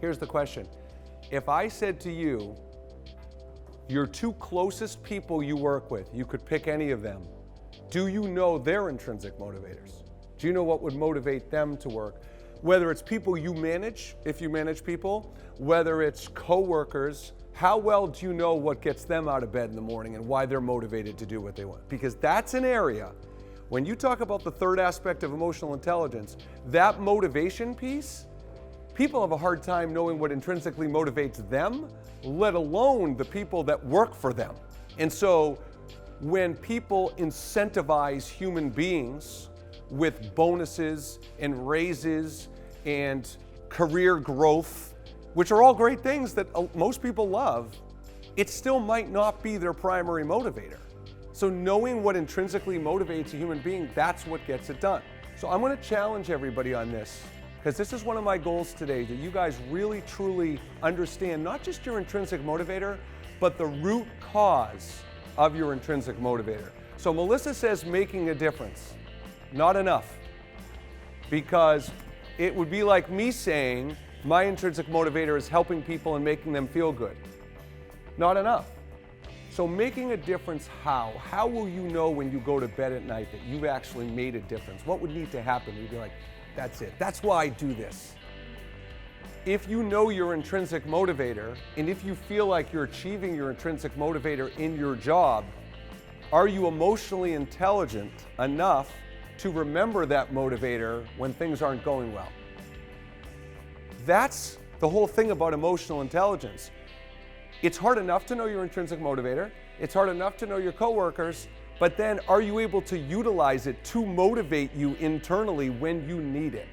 Here's the question. If I said to you, your two closest people you work with, you could pick any of them, do you know their intrinsic motivators? Do you know what would motivate them to work? Whether it's people you manage, if you manage people, whether it's coworkers, how well do you know what gets them out of bed in the morning and why they're motivated to do what they want? Because that's an area, when you talk about the third aspect of emotional intelligence, that motivation piece, people have a hard time knowing what intrinsically motivates them, let alone the people that work for them. And so when people incentivize human beings with bonuses and raises and career growth, which are all great things that most people love, it still might not be their primary motivator. So knowing what intrinsically motivates a human being, that's what gets it done. So I'm going to challenge everybody on this, because this is one of my goals today, that you guys really truly understand not just your intrinsic motivator, but the root cause of your intrinsic motivator. So Melissa says making a difference. Not enough. Because it would be like me saying my intrinsic motivator is helping people and making them feel good. Not enough. So making a difference how? How will you know when you go to bed at night that you've actually made a difference? What would need to happen? You'd be like, that's it. That's why I do this. If you know your intrinsic motivator, and if you feel like you're achieving your intrinsic motivator in your job, are you emotionally intelligent enough to remember that motivator when things aren't going well? That's the whole thing about emotional intelligence. It's hard enough to know your intrinsic motivator. It's hard enough to know your coworkers, but then are you able to utilize it to motivate you internally when you need it?